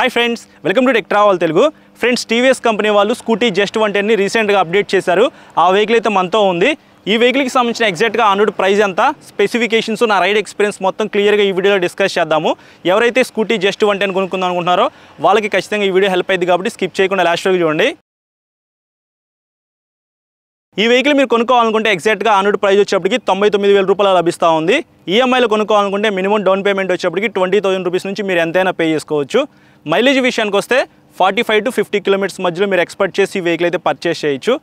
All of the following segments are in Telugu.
Hi friends, welcome to tech travel Telugu. Friends, TVS company వాళ్ళు స్కూటీ జస్ట్ 110ని రీసెంట్గా అప్డేట్ చేశారు. ఆ వెహికల్ అయితే మనతో ఉంది. ఈ వెహికల్కి సంబంధించిన ఎగ్జాక్ట్గా ఆన్-రోడ్ ప్రైస్ ఎంత, స్పెసిఫికేషన్స్, నా రైడ్ ఎక్స్పీరియన్స్ మొత్తం క్లియర్గా ఈ వీడియోలో డిస్కస్ చేద్దాము. ఎవరైతే స్కూటీ జస్ట్ 110 కొనుక్కుందాం అనుకుంటున్నారో వాళ్ళకి ఖచ్చితంగా ఈ వీడియో హెల్ప్ అయింది కాబట్టి స్కిప్ చేయకుండా లాస్ట్ వరకు చూడండి. ఈ వెహికల్ మీరు కొనుక్కోవాలనుకుంటే ఎగ్జాక్ట్గా ఆన్-రోడ్ ప్రైస్ వచ్చేప్పటికి 99,000 రూపాయలు లభిస్తూ ఉంది. ఈఎంఐలో కొనుక్కోవాలనుకుంటే మినిమం డౌన్ పేమెంట్ వచ్చేప్పటికి 20,000 రూపీస్ నుంచి మీరు ఎంతైనా పే చేసుకోవచ్చు. మైలేజ్ విషయానికి వస్తే 45 to 50 కిలోమీటర్స్ మధ్యలో మీరు ఎక్స్పెక్ట్ చేసి ఈ వెహికల్ అయితే పర్చేస్ చేయొచ్చు.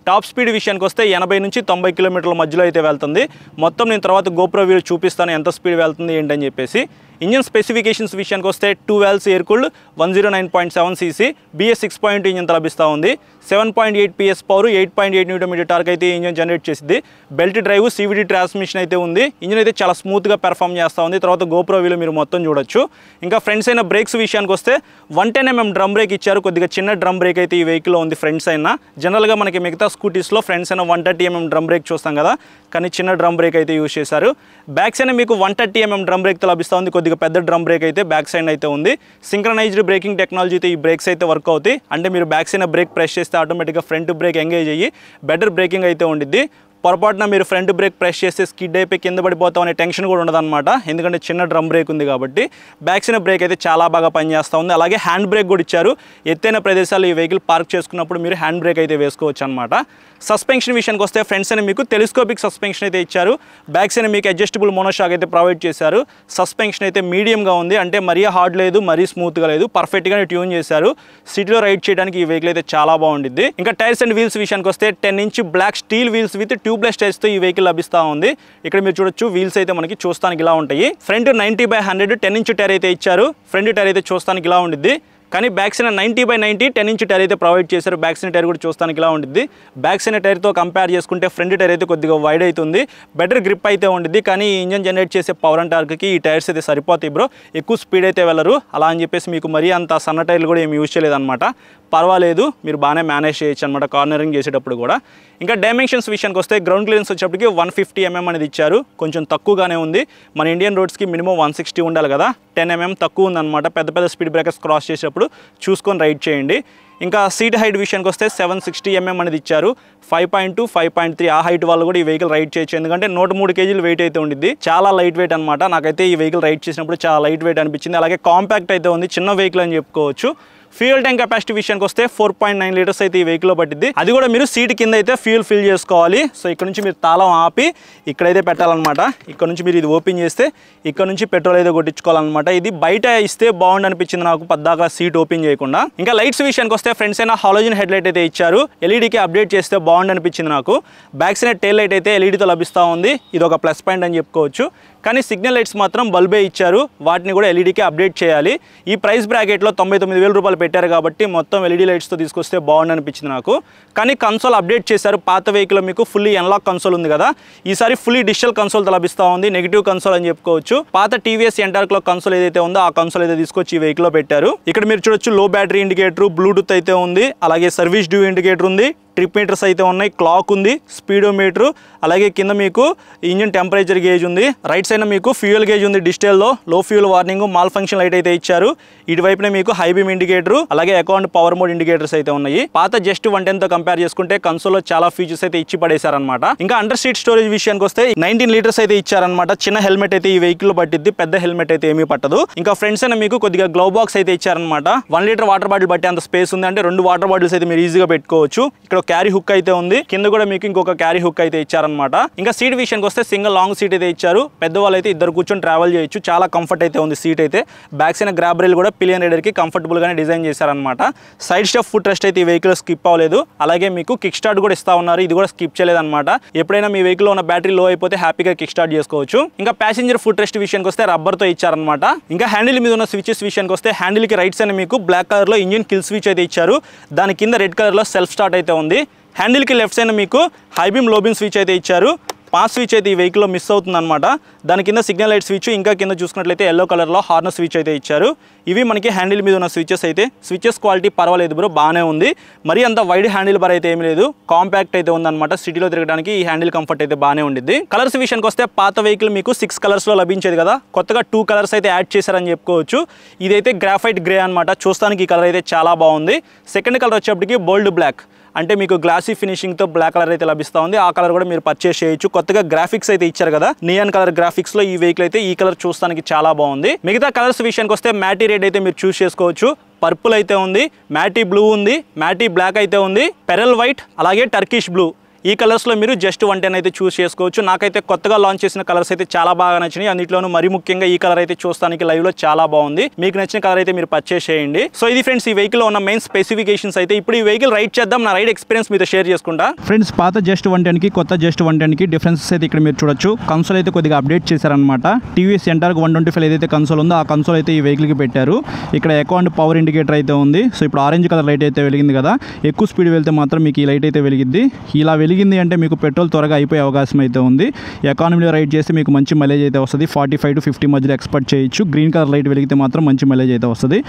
టాప్ స్పీడ్ విషయానికి వస్తే 80 నుంచి 90 కిలోమీటర్ల మధ్యలో అయితే వెళ్తుంది. మొత్తం నేను తర్వాత గోప్రో వీడియో చూపిస్తాను ఎంత స్పీడ్ వెళ్తుంది ఏంటని చెప్పేసి. ఇంజన్ స్పెసిఫికేషన్స్ విషయానికి వస్తే 2 valves air cooled 109.7 cc BS 6.2 engine లభిస్తూ ఉంది. 7.8 PS పవర్, 8.8 Nm టార్క్ అయితే ఇంజన్ జనరేట్ చేసింది. బెల్ట్ డ్రైవ్, CVT ట్రాన్స్మిషన్ అయితే ఉంది. ఇంజన్ అయితే చాలా స్మూత్గా పెర్ఫామ్ చేస్తూ ఉంది. తర్వాత గోప్రో వీడియో మీరు మొత్తం చూడొచ్చు. ఇంకా ఫ్రంట్స్ అయిన బ్రేక్స్ విషయానికి వస్తే 110mm డ్రమ్ బ్రేక్ ఇచ్చారు. కొద్దిగా చిన్న డ్రమ్ బ్రేక్ అయితే ఈ వెహికల్లో ఉంది. ఫ్రంట్స్ అయినా జనరల్గా మనకి మిగతా స్కూటీస్లో ఫ్రంట్స్ అయినా 130mm డ్రమ్ బ్రేక్ చూస్తాం కదా, కానీ చిన్న డ్రమ్ బ్రేక్ అయితే యూజ్ చేశారు. బ్యాక్స్ అయినా మీకు 130mm డ్రమ్ బ్రేక్తో లభిస్తూ ఉంది. కొద్దిగా పెద్ద డ్రమ్ బ్రేక్ అయితే బ్యాక్ సైడ్ అయితే ఉంది. సింక్రనైజ్డ్ బ్రేకింగ్ టెక్నాలజీ అయితే ఈ బ్రేక్స్ అయితే వర్క్ అవుతాయి. అంటే మీరు బ్యాక్ సైడ్ బ్రేక్ ప్రెస్ చేస్తే ఆటోమేటిక్గా ఫ్రంట్ బ్రేక్ ఎంగేజ్ అయ్యి బెటర్ బ్రేకింగ్ అయితే ఉండిద్ది. పొరపాటున మీరు ఫ్రంట్ బ్రేక్ ప్రెస్ చేస్తే స్కిడ్ అయిపోయి కింద పడిపోతాం అనే టెన్షన్ కూడా ఉండదన్నమాట. ఎందుకంటే చిన్న డ్రమ్ బ్రేక్ ఉంది కాబట్టి. బ్యాక్ సైడ్ బ్రేక్ అయితే చాలా బాగా పనిచేస్తూ ఉంది. అలాగే హ్యాండ్ బ్రేక్ కూడా ఇచ్చారు. ఎత్తైన ప్రదేశాల్లో ఈ వెహికల్ పార్క్ చేసుకున్నప్పుడు మీరు హ్యాండ్ బ్రేక్ అయితే వేసుకోవచ్చు అనమాట. సస్పెన్షన్ విషయానికి వస్తే ఫ్రంట్స్ అని మీకు టెలిస్కోపిక్ సస్పెన్షన్ అయితే ఇచ్చారు. బ్యాక్ సైడ్ మీకు అడ్జస్టబుల్ మోనోషాక్ అయితే ప్రొవైడ్ చేశారు. సస్పెన్షన్ అయితే మీడియంగా ఉంది. అంటే మరీ హార్డ్ లేదు, మరీ స్మూత్గా లేదు, పర్ఫెక్ట్గానే ట్యూన్ చేశారు. సిటీలో రైడ్ చేయడానికి ఈ వెహికల్ అయితే చాలా బాగుండిద్ది. ఇంకా టైర్స్ అండ్ వీల్స్ విషయానికి వస్తే 10 inch black steel wheels with tubeless టైర్స్తో ఈ వెహికల్ లభిస్తూ ఉంది. ఇక్కడ మీరు చూడొచ్చు, వీల్స్ అయితే మనకి చూస్తానికి ఇలా ఉంటాయి. ఫ్రంట్ 90/100 10 inch టైర్ అయితే ఇచ్చారు. ఫ్రంట్ టైర్ అయితే చూస్తానికి ఇలా ఉండిద్ది. కానీ బ్యాక్ సైడ్ 90/90 10 inch టైర్ అయితే ప్రొవైడ్ చేశారు. బ్యాక్ సైడ్ టైర్ కూడా చూస్తానికి ఇలా ఉంటుంది. బ్యాక్ సైడ్ టైర్తో కంపేర్ చేసుకుంటే ఫ్రంట్ టైర్ అయితే కొద్దిగా వైడ్ అవుతుంది. బెటర్ గ్రిప్ అయితే ఉంటుంది. కానీ ఈ ఇంజన్ జనరేట్ చేసే పవర్ అండ్ టార్క్కి ఈ టైర్స్ అయితే సరిపోతాయి బ్రో. ఎక్కువ స్పీడ్ అయితే వెళ్ళరు. అలా అని చెప్పేసి మీకు మరీ అంత సన్న టైర్లు కూడా ఏమి యూజ్ చేయలేదన్నమాట. పర్వాలేదు, మీరు బాగానే మేనేజ్ చేయొచ్చు అనమాట కార్నరింగ్ చేసేటప్పుడు కూడా. ఇంకా డైమెన్షన్స్ విషయానికి వస్తే గ్రౌండ్ క్లియరెన్స్ వచ్చేప్పటికి 150mm అనేది ఇచ్చారు. కొంచెం తక్కువగానే ఉంది. మన ఇండియన్ రోడ్స్కి మినిమం 160 ఉండాలి కదా, 10mm తక్కువ ఉందన్నమాట. పెద్ద పెద్ద స్పీడ్ బ్రేకర్స్ క్రాస్ చేసేటప్పుడు చూసుకొని రైడ్ చేయండి. ఇంకా సీట్ హైట్ విషయానికి వస్తే 760mm అనేది ఇచ్చారు. 5.2, 5.3 ఆ హైట్ వాళ్ళు కూడా ఈ వెహికల్ రైడ్ చేయొచ్చు. ఎందుకంటే 103 kg వెయిట్ అయితే ఉండిద్ది. చాలా లైట్ వెయిట్ అనమాట. నాకైతే ఈ వెహికల్ రైడ్ చేసినప్పుడు చాలా లైట్ వెయిట్ అనిపించింది. అలాగే కాంపాక్ట్ అయితే ఉంది, చిన్న వెహికల్ అని చెప్పుకోవచ్చు. ఫ్యూయల్ ట్యాంక్ కెపాసిటీ విషయానికి వస్తే 4.9 లీటర్స్ అయితే ఈ వెహికల్లో పట్టింది. అది కూడా మీరు సీట్ కింద అయితే ఫ్యూయల్ ఫిల్ చేసుకోవాలి. సో ఇక్కడ నుంచి మీరు తాళం ఆపి ఇక్కడైతే పెట్టాలన్నమాట. ఇక్కడ నుంచి మీరు ఇది ఓపెన్ చేస్తే ఇక్కడ నుంచి పెట్రోల్ అయితే కొట్టించుకోవాలన్నమాట. ఇది బయట ఇస్తే బాగుండు అనిపించింది నాకు, పద్దాక సీట్ ఓపెన్ చేయకుండా. ఇంకా లైట్స్ విషయానికి వస్తే ఫ్రంట్స్ అయినా హాలోజన్ హెడ్ లైట్ అయితే ఇచ్చారు. ఎల్ఈడికి అప్డేట్ చేస్తే బాగుండు అనిపించింది నాకు. బ్యాక్ సైడ్ టైల్ లైట్ అయితే ఎల్ఈడితో లభిస్తూ ఉంది. ఇది ఒక ప్లస్ పాయింట్ అని చెప్పుకోవచ్చు. కానీ సిగ్నల్ లైట్స్ మాత్రం బల్బే ఇచ్చారు. వాటిని కూడా ఎల్ఈడికి అప్డేట్ చేయాలి. ఈ ప్రైస్ బ్రాకెట్లో 99,000 రూపాయలు పెట్టారు కాబట్టి మొత్తం ఎల్ఈడి లైట్స్తో తీసుకొస్తే బాగుండు అనిపించింది నాకు. కానీ కన్సోల్ అప్డేట్ చేశారు. పాత వెహికల్లో మీకు ఫుల్లీ ఎన్లాక్ కన్సోల్ ఉంది కదా, ఈసారి ఫుల్లీ డిజిటల్ కన్సోల్తో లభిస్తూ ఉంది. నెగిటివ్ కన్సోల్ అని చెప్పుకోవచ్చు. పాత టీవీఎస్ ఎంటార్క్లో కన్సోల్ ఏదైతే ఉందో ఆ కన్సోల్ అయితే తీసుకొచ్చి ఈ వెహికల్లో పెట్టారు. ఇక్కడ మీరు చూడొచ్చు, లో బ్యాటరీ ఇండికేటర్, బ్లూటూత్ అయితే ఉంది. అలాగే సర్వీస్ డ్యూ ఇండికేటర్ ఉంది. ట్రిప్ మీటర్స్ అయితే ఉన్నాయి, క్లాక్ ఉంది, స్పీడోమీటర్, అలాగే కింద మీకు ఇంజిన్ టెంపరేచర్ గేజ్ ఉంది. రైట్ సైడ్ మీకు ఫ్యూయల్ గేజ్ ఉంది డిజిటల్లో. లో fuel warning, mall function light అయితే ఇచ్చారు. ఇటువైపునే మీకు హై బీమ్ ఇండికేటర్, అలాగే అకౌంట్ పవర్ మోడ్ ఇండికేటర్స్ అయితే ఉన్నాయి. పాత జస్ట్ 110తో కంపేర్ చేసుకుంటే కన్సోల్లో చాలా ఫీచర్స్ అయితే ఇచ్చి పడేశారనమాట. ఇంకా అండర్ సీట్ స్టోరేజ్ విషయానికి వస్తే 19 లీటర్స్ అయితే ఇచ్చారనమాట. చిన్న హెల్మెట్ అయితే ఈ వెహికల్ పట్టిద్ది, పెద్ద హెల్మెట్ అయితే ఏమీ పట్టదు. ఇంకా ఫ్రంట్స్ అయినా మీకు కొద్దిగా గ్లౌ బాక్స్ అయితే ఇచ్చారనమాట. 1 లీటర్ వాటర్ బాటిల్ బట్టి అంత స్పేస్ ఉంది. అంటే 2 వాటర్ బాటిల్స్ అయితే మీరు ఈజీగా పెట్టుకోవచ్చు. ఇక్కడ క్యారీ హుక్ అయితే ఉంది. కింద కూడా మీకు ఇంకొక క్యారీ హుక్ అయితే ఇచ్చారనమాట. ఇంకా సీట్ విషయానికి వస్తే సింగిల్ లాంగ్ సీట్ అయితే ఇచ్చారు. పెద్దవాళ్ళు అయితే ఇద్దరు కూర్చొని ట్రావెల్ చేయొచ్చు. చాలా కంఫర్ట్ అయితే ఉంది సీట్ అయితే. బ్యాక్ సైడ్ గ్రాబ్ రైల్ కూడా పిలియన్ రైడర్ కి కంఫర్టబుల్ గానే డిజైన్ చేశారనమాట. సైడ్ స్టెప్ ఫుట్ రెస్ట్ అయితే ఈ వెహికల్ స్కిప్ అవ్వలేదు. అలాగే మీకు కిక్ స్టార్ట్ కూడా ఇస్తా ఉన్నారు. ఇది కూడా స్కిప్ చేయలేదన్నమాట. ఎప్పుడైనా మీ వెహికల్ లో ఉన్న బ్యాటరీ లో అయిపోతే హ్యాపీగా కిక్ స్టార్ట్ చేసుకోవచ్చు. ఇంకా ప్యాసింజర్ ఫుట్ రెస్ట్ విషయానికి వస్తే రబ్బర్ తో ఇచ్చారనమాట. ఇంకా హ్యాండిల్ మీద ఉన్న స్విచెస్ విషయానికి వస్తే హ్యాండిల్ కి రైట్ సైడ్ మీకు బ్లాక్ కలర్ లో ఇంజిన్ కిల్ స్విచ్ అయితే ఇచ్చారు. దాని కింద రెడ్ కలర్ లో సెల్ఫ్ స్టార్ట్ అయితే ఉంది. హ్యాండిల్కి లెఫ్ట్ సైడ్ మీకు హై బీమ్ లో బీమ్ స్విచ్ అయితే ఇచ్చారు. పాస్ స్విచ్ అయితే ఈ వెహికల్లో మిస్ అవుతుందన్నమాట. దాని కింద సిగ్నల్ లైట్ స్విచ్, ఇంకా కింద చూసుకున్నట్లయితే ఎల్లో కలర్లో హార్న్ స్విచ్ అయితే ఇచ్చారు. ఇవి మనకి హ్యాండిల్ మీద ఉన్న స్విచెస్ అయితే. స్విచెస్ క్వాలిటీ పర్వాలేదు బ్రో, బాగానే ఉంది. మరీ అంత వైడ్ హ్యాండిల్ బార్ అయితే ఏమీ లేదు, కాంపాక్ట్ అయితే ఉందన్నమాట. సిటీలో తిరగడానికి ఈ హ్యాండిల్ కంఫర్ట్ అయితే బాగానే ఉండిద్ది. కలర్స్ విషయానికి వస్తే పాత వెహికల్ మీకు 6 కలర్స్లో లభించేది కదా, కొత్తగా 2 కలర్స్ అయితే యాడ్ చేశారని చెప్పుకోవచ్చు. ఇదైతే గ్రాఫైట్ గ్రే అనమాట. చూస్తానికి ఈ కలర్ అయితే చాలా బాగుంది. సెకండ్ కలర్ వచ్చేప్పటికి బోల్డ్ బ్లాక్, అంటే మీకు గ్లాసీ ఫినిషింగ్తో బ్లాక్ కలర్ అయితే లభిస్తూ ఉంది. ఆ కలర్ కూడా మీరు పర్చేస్ చేయొచ్చు. కొత్తగా గ్రాఫిక్స్ అయితే ఇచ్చారు కదా, నియాన్ కలర్ గ్రాఫిక్స్లో ఈ వెహికల్ అయితే ఈ కలర్ చూస్తానికి చాలా బాగుంది. మిగతా కలర్స్ విషయానికి వస్తే మ్యాటీ రెడ్ అయితే మీరు చూస్ చేసుకోవచ్చు, పర్పుల్ అయితే ఉంది, మ్యాటీ బ్లూ ఉంది, మ్యాటీ బ్లాక్ అయితే ఉంది, పెరల్ వైట్, అలాగే టర్కిష్ బ్లూ. ఈ కలర్స్లో మీరు జస్ట్ 110 అయితే చూస్ చేసుకోవచ్చు. నాకైతే కొత్తగా లాంచ్ చేసిన కలర్స్ అయితే చాలా బాగా నచ్చినాయి. అన్నింటిలోనూ మరీ ముఖ్యంగా ఈ కలర్ అయితే చూస్తానికి లైవ్లో చాలా బాగుంది. మీకు నచ్చిన కలర్ అయితే మీరు పర్చేస్ చేయండి. సో ఇది ఫ్రెండ్స్ ఈ వెహికల్లో ఉన్న మెయిన్ స్పెసిఫికేషన్స్ అయితే. ఇప్పుడు ఈ వెహికల్ రైడ్ చేద్దాం, నా రైడ్ ఎక్స్పీరియన్స్ మీతో షేర్ చేసుకుంటా. ఫ్రెండ్స్ పాత జస్ట్ 110కి కొత్త జస్ట్ 110కి డిఫరెన్సెస్ అయితే ఇక్కడ మీరు చూడొచ్చు. కన్సోల్ అయితే కొద్దిగా అప్డేట్ చేశారనమాట. టీవీఎస్ ఎంటార్క్ 125 ఏదైతే కన్సోల్ ఉందో ఆ కన్సోల్ అయితే ఈ వెహికల్కి పెట్టారు. ఇక్కడ ఎకో అండ్ పవర్ ఇండికేటర్ అయితే ఉంది. సో ఇప్పుడు ఆరెంజ్ కలర్ లైట్ అయితే వెలిగింది కదా, ఎక్కువ స్పీడ్ వెళ్తే మాత్రం మీకు ఈ లైట్ అయితే వెలిగిద్ది. ఇలా వెలిగింది అంటే మీకు పెట్రోల్ త్వరగా అయిపోయే అవకాశం అయితే ఉంది. ఎకానమీలో రైడ్ చేస్తే మీకు మంచి మైలేజ్ అయితే వస్తుంది. 45 to 50 మధ్యలో ఎక్స్పెక్ట్ చేయొచ్చు. గ్రీన్ కలర్ లైట్ వెలిగితే మాత్రం మంచి మైలేజ్ అయితే వస్తుంది.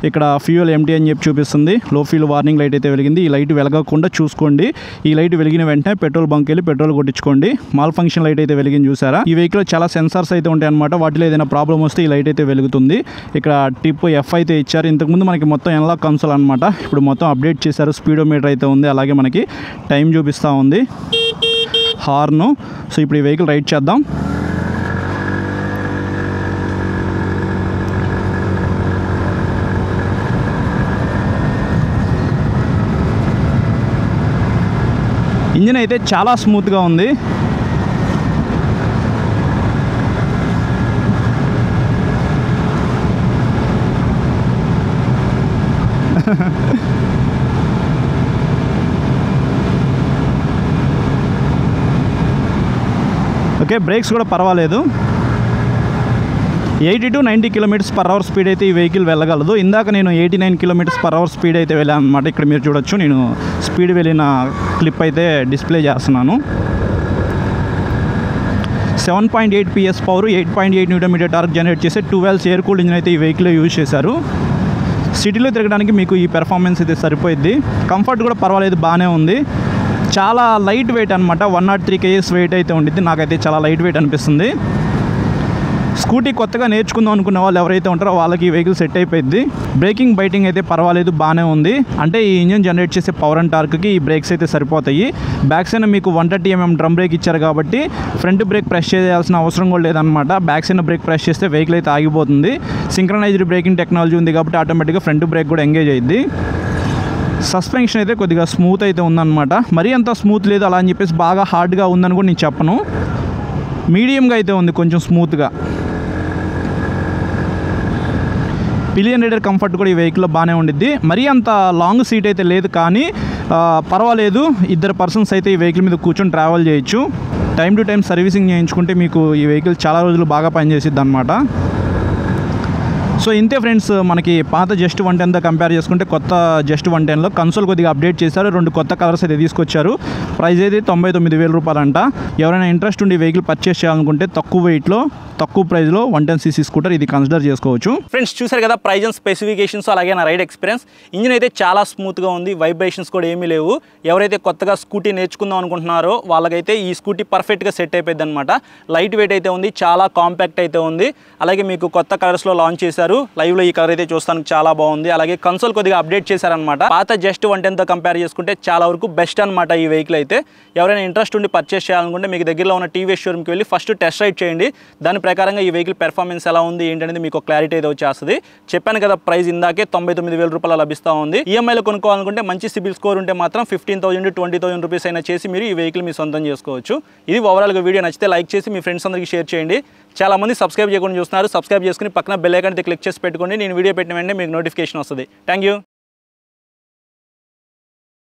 ఇక్కడ ఫ్యూయల్ ఎంటీ అని చెప్పి చూపిస్తుంది. లో ఫ్యూల్ వార్నింగ్ లైట్ అయితే వెలిగింది. ఈ లైట్ వెలగకుండా చూసుకోండి. ఈ లైట్ వెలిగిన వెంటనే పెట్రోల్ బంక్ వెళ్ళి పెట్రోల్ కొట్టించుకోండి. మాల్ ఫంక్షన్ లైట్ అయితే వెలిగింది చూసారా. ఈ వెహికల్లో చాలా సెన్సార్స్ అయితే ఉంటాయి అనమాట. వాటిలో ఏదైనా ప్రాబ్లం వస్తే ఈ లైట్ అయితే వెలుగుతుంది. ఇక్కడ టిప్ F అయితే ఇచ్చారు. ఇంతకుముందు మనకి మొత్తం ఎనలాగ్ కన్సోల్ అనమాట. ఇప్పుడు మొత్తం అప్డేట్ చేశారు. స్పీడోమీటర్ అయితే ఉంది, అలాగే మనకి టైం చూపిస్తూ ఉంది, హార్ను. సో ఇప్పుడు ఈ వెహికల్ రైడ్ చేద్దాం. ఇంజిన్ అయితే చాలా స్మూత్గా ఉంది. ఓకే, బ్రేక్స్ కూడా పర్వాలేదు. 80 to 90 km/h స్పీడ్ అయితే ఈ వెహికల్ వెళ్ళగలదు. ఇందాక నేను 89 km/h స్పీడ్ అయితే వెళ్ళాను అనమాట. ఇక్కడ మీరు చూడొచ్చు, నేను స్పీడ్ వెళ్ళిన క్లిప్ అయితే డిస్ప్లే చేస్తున్నాను. 7.8 PS power, 8.8 Nm torque generate చేసే 2 valves ఎయిర్ కూల్డ్ ఇంజిన్ అయితే ఈ వెహికల్లో యూజ్ చేశారు. సిటీలో తిరగడానికి మీకు ఈ పెర్ఫార్మెన్స్ అయితే సరిపోయిద్ది. కంఫర్ట్ కూడా పర్వాలేదు, బాగానే ఉంది. చాలా లైట్ వెయిట్ అనమాట. 103 kgs వెయిట్ అయితే ఉండిద్ది. నాకైతే చాలా లైట్ వెయిట్ అనిపిస్తుంది. స్కూటీ కొత్తగా నేర్చుకుందాం అనుకున్న వాళ్ళు ఎవరైతే ఉంటారో వాళ్ళకి ఈ వెహికల్ సెట్ అయిపోయింది. బ్రేకింగ్ బైటింగ్ అయితే పర్వాలేదు, బాగానే ఉంది. అంటే ఈ ఇంజిన్ జనరేట్ చేసే పవర్ అండ్ టార్క్కి ఈ బ్రేక్స్ అయితే సరిపోతాయి. బ్యాక్ సైడ్ మీకు 130 mm డ్రమ్ బ్రేక్ ఇచ్చారు కాబట్టి ఫ్రంట్ బ్రేక్ ప్రెస్ చేయాల్సిన అవసరం కూడా లేదనమాట. బ్యాక్ సైడ్ బ్రేక్ ప్రెస్ చేస్తే వెహికల్ అయితే ఆగిపోతుంది. సింక్రనైజ్డ్ బ్రేకింగ్ టెక్నాలజీ ఉంది కాబట్టి ఆటోమేటిక్గా ఫ్రంట్ బ్రేక్ కూడా ఎంగేజ్ అయ్యిద్ది. సస్పెన్షన్ అయితే కొద్దిగా స్మూత్ అయితే ఉందన్నమాట. మరీ అంత స్మూత్ లేదు అలా అని చెప్పేసి బాగా హార్డ్గా ఉందని కూడా నేను చెప్పను. మీడియంగా అయితే ఉంది, కొంచెం స్మూత్గా. పిలియన్ రైడర్ కంఫర్ట్ కూడా ఈ వెహికల్లో బాగానే ఉండిద్ది. మరీ అంత లాంగ్ సీట్ అయితే లేదు, కానీ పర్వాలేదు. 2 పర్సన్స్ అయితే ఈ వెహికల్ మీద కూర్చొని ట్రావెల్ చేయొచ్చు. టైం టు టైం సర్వీసింగ్ చేయించుకుంటే మీకు ఈ వెహికల్ చాలా రోజులు బాగా పనిచేసిద్ది అనమాట. సో ఇంతే ఫ్రెండ్స్, మనకి పాత జస్ట్ 110తో కంపేర్ చేసుకుంటే కొత్త జస్ట్ 110లో కన్సోల్ కొద్దిగా అప్డేట్ చేశారు. 2 కొత్త కలర్స్ అయితే తీసుకొచ్చారు. ప్రైస్ అయితే 99,000 రూపాయలంట. ఎవరైనా ఇంట్రెస్ట్ ఉండి వెహికల్ పర్చేస్ చేయాలనుకుంటే తక్కువ వెయిట్లో తక్కువ ప్రైస్లో 110cc స్కూటర్ ఇది కన్సిడర్ చేసుకోవచ్చు. ఫ్రెండ్స్ చూసారు కదా ప్రైస్ అండ్ స్పెసిఫికేషన్స్, అలాగే నా రైడ్ ఎక్స్పీరియన్స్. ఇంజిన్ అయితే చాలా స్మూత్గా ఉంది, వైబ్రేషన్స్ కూడా ఏమీ లేవు. ఎవరైతే కొత్తగా స్కూటీ నేర్చుకుందాం అనుకుంటున్నారో వాళ్ళకైతే ఈ స్కూటీ పర్ఫెక్ట్గా సెట్ అయిపోయింది అనమాట. లైట్ వెయిట్ అయితే ఉంది, చాలా కాంపాక్ట్ అయితే ఉంది. అలాగే మీకు కొత్త కలర్స్లో లాంచ్ చేశారు. లైవ్లో ఈ కలర్ అయితే చూస్తానికి చాలా బాగుంది. అలాగే కన్సోల్ కొద్దిగా అప్డేట్ చేశారనమాట. పాత జస్ట్ 110తో కంపేర్ చేసుకుంటే చాలా వరకు బెస్ట్ అనమాట ఈ వెహికల్ అయితే. ఎవరైనా ఇంట్రెస్ట్ ఉండి పర్చేస్ చేయాలనుకుంటే మీకు దగ్గరలో ఉన్న టీవీఎస్ షోరూమ్కి వెళ్ళి ఫస్ట్ టెస్ట్ రైడ్ చేయండి. దాని ప్రకారంగా ఈ వెహికల్ పెర్ఫార్మెన్స్ ఎలా ఉంది ఏంటనేది మీకు క్లారిటీ అయితే వచ్చేస్తుంది. చెప్పాను కదా ప్రైస్ ఇందాకే 99,000 రూపాయలు లభిస్తూ ఉంది. ఈఎంఐలో కొనుక్కోవాలనుకుంటే మంచి సిబిల్ స్కోర్ ఉంటే మాత్రం 15,000 to 20,000 రూపీస్ అయినా చేసి మీరు ఈ వెహికల్ మీ సొంతం చేసుకోవచ్చు. ఇది ఓవరాల్గా వీడియో నచ్చితే లైక్ చేసి మీ ఫ్రెండ్స్ అందరికీ షేర్ చేయండి. చాలా మంది సబ్స్క్రైబ్ చేయకుండా చూస్తున్నారు. సబ్స్క్రైబ్ చేసుకుని పక్కన బెల్ ఐకాన్ అయితే క్లిక్ చేసి పెట్టుకోండి. నేను వీడియో పెట్టిన వెంటనే మీకు నోటిఫికేషన్ వస్తుంది. Thank you.